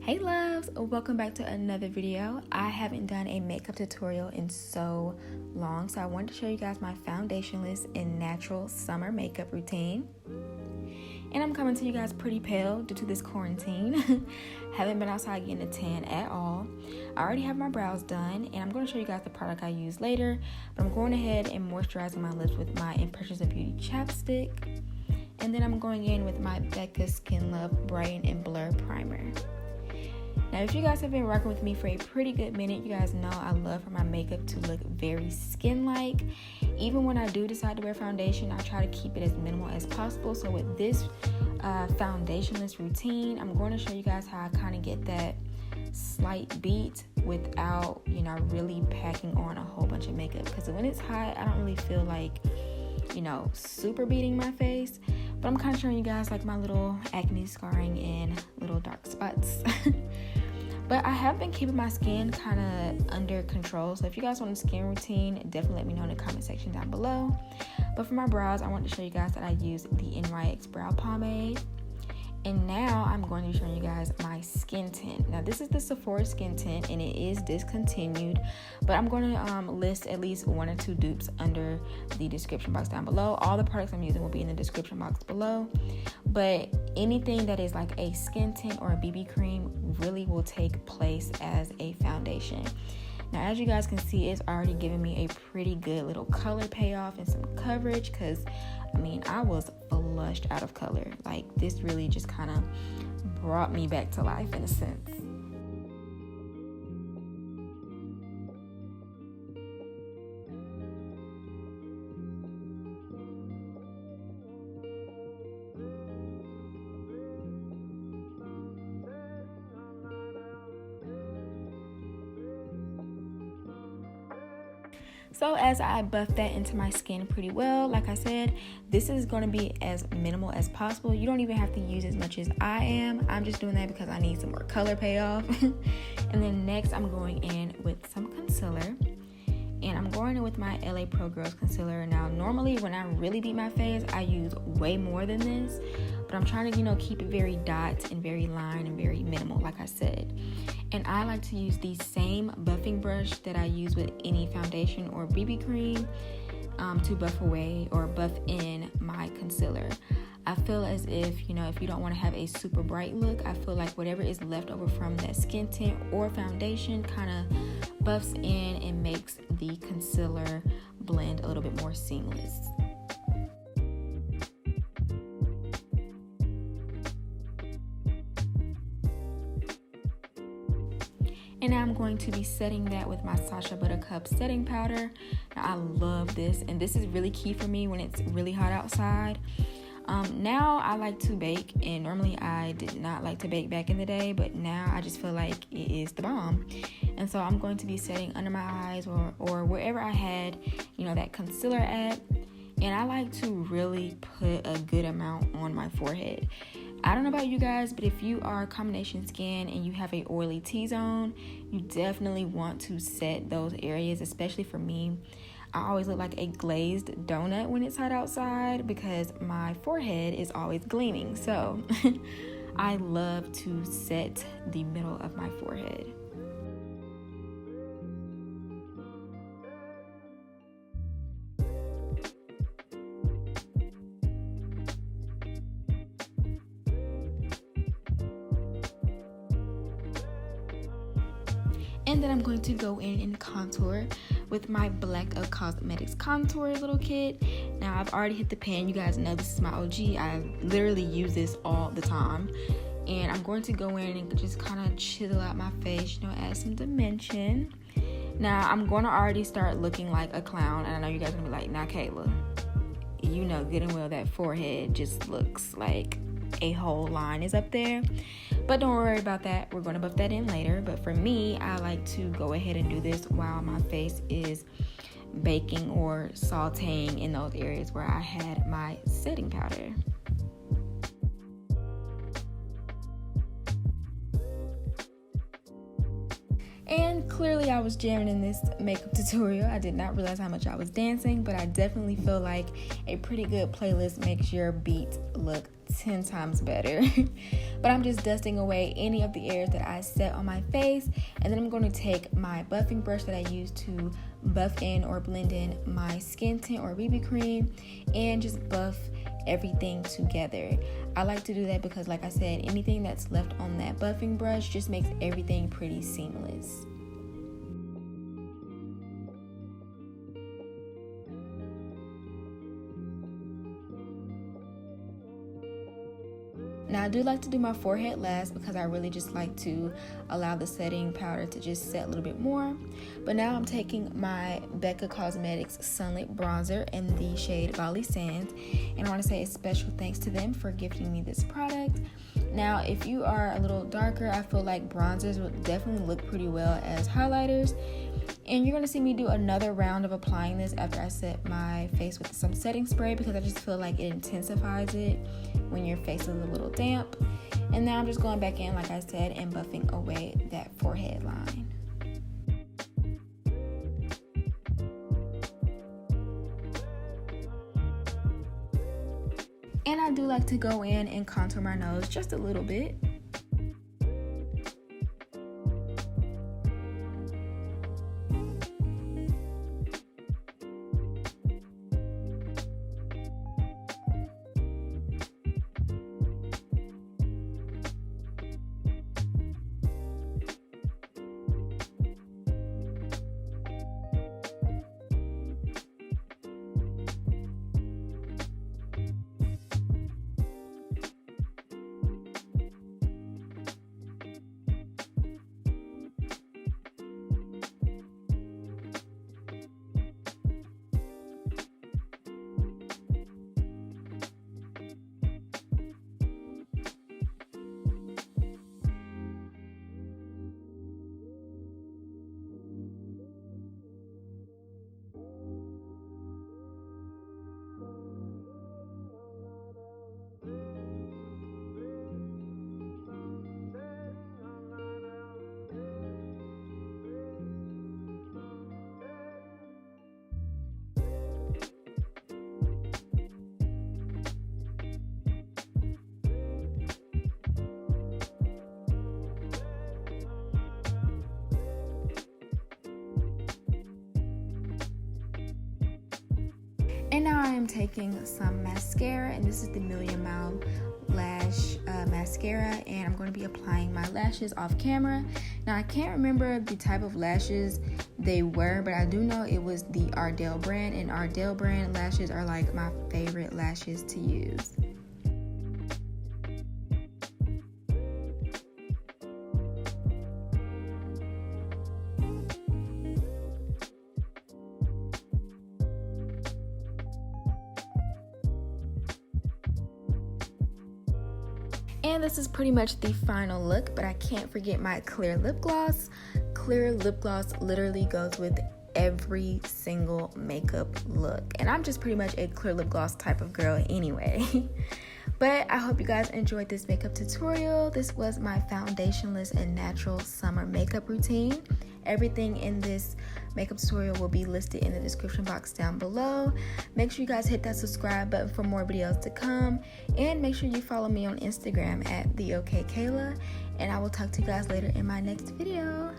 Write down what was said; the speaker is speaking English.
Hey loves, welcome back to another video. I haven't done a makeup tutorial in so long, so I wanted to show you guys my foundationless and natural summer makeup routine. And I'm coming to you guys pretty pale due to this quarantine. Haven't been outside getting a tan at all. I already have my brows done, and I'm going to show you guys the product I use later, but I'm going ahead and moisturizing my lips with my Impressions of Beauty chapstick. And then I'm going in with my Becca Skin Love Brighten and Blur Primer. Now, if you guys have been rocking with me for a pretty good minute, you guys know I love for my makeup to look very skin-like. Even when I do decide to wear foundation, I try to keep it as minimal as possible. So with this foundationless routine, I'm going to show you guys how I kind of get that slight beat without, really packing on a whole bunch of makeup. Because when it's hot, I don't really feel like, super beating my face. But I'm kind of showing you guys like my little acne scarring and little dark spots. But I have been keeping my skin kind of under control. So if you guys want a skin routine, definitely let me know in the comment section down below. But for my brows, I want to show you guys that I use the NYX Brow Pomade. And now I'm going to be showing you guys my skin tint. Now this is the SEPHORA skin tint and it is discontinued, but I'm going to list at least 1 or 2 dupes under the description box down below. All the products I'm using will be in the description box below, but anything that is like a skin tint or a BB cream really will take place as a foundation. Now, as you guys can see, it's already giving me a pretty good little color payoff and some coverage because, I was flushed out of color. Like, this really just kind of brought me back to life in a sense. So as I buff that into my skin pretty well, like I said, this is going to be as minimal as possible. You don't even have to use as much as I am. I'm just doing that because I need some more color payoff. And then next I'm going in with some concealer. And I'm going in with my LA Pro Girls concealer. Now, normally when I really beat my face, I use way more than this. But I'm trying to, keep it very dot and very line and very minimal, like I said. And I like to use the same buffing brush that I use with any foundation or BB cream to buff away or buff in my concealer. I feel as if, if you don't want to have a super bright look, I feel like whatever is left over from that skin tint or foundation kind of buffs in and makes the concealer blend a little bit more seamless. And now I'm going to be setting that with my Sacha Buttercup setting powder. Now, I love this, and this is really key for me when it's really hot outside. Now I like to bake, and normally I did not like to bake back in the day, but now I just feel like it is the bomb. And so I'm going to be setting under my eyes or wherever I had, that concealer at. And I like to really put a good amount on my forehead. I don't know about you guys, but if you are combination skin and you have a oily T-zone, you definitely want to set those areas, especially for me. I always look like a glazed donut when it's hot outside because my forehead is always gleaming. So I love to set the middle of my forehead. And then I'm going to go in and contour with my BLACKUP Cosmetics Contour Little Kit. Now, I've already hit the pan. You guys know this is my OG. I literally use this all the time. And I'm going to go in and just kind of chisel out my face, add some dimension. Now, I'm going to already start looking like a clown. And I know you guys are going to be like, nah, Kayla, you know good and well that forehead just looks like a whole line is up there. But don't worry about that. We're going to buff that in later. But for me, I like to go ahead and do this while my face is baking or sauteing in those areas where I had my setting powder. And clearly I was jamming in this makeup tutorial. I did not realize how much I was dancing, but I definitely feel like a pretty good playlist makes your beat look 10 times better. but I'm just dusting away any of the areas that I set on my face, and then I'm going to take my buffing brush that I use to buff in or blend in my skin tint or BB cream and just buff everything together. I like to do that because, like I said, anything that's left on that buffing brush just makes everything pretty seamless. Now I do like to do my forehead last because I really just like to allow the setting powder to just set a little bit more. But now I'm taking my Becca Cosmetics Sunlit Bronzer in the shade Bali Sands, and I want to say a special thanks to them for gifting me this product. Now if you are a little darker, I feel like bronzers will definitely look pretty well as highlighters. And you're going to see me do another round of applying this after I set my face with some setting spray, because I just feel like it intensifies it when your face is a little damp. And now I'm just going back in, like I said, and buffing away that forehead line. And I do like to go in and contour my nose just a little bit. And now I am taking some mascara, and this is the Million Mile Lash mascara, and I'm going to be applying my lashes off camera. Now I can't remember the type of lashes they were, but I do know it was the ARDELL brand, and ARDELL brand lashes are like my favorite lashes to use. And this is pretty much the final look, but I can't forget my clear lip gloss. Clear lip gloss literally goes with every single makeup look, and I'm just pretty much a clear lip gloss type of girl anyway. But I hope you guys enjoyed this makeup tutorial. This was my foundationless and natural summer makeup routine. Everything in this makeup tutorial will be listed in the description box down below. Make sure you guys hit that subscribe button for more videos to come, and make sure you follow me on Instagram at theokaekaela, and I will talk to you guys later in my next video.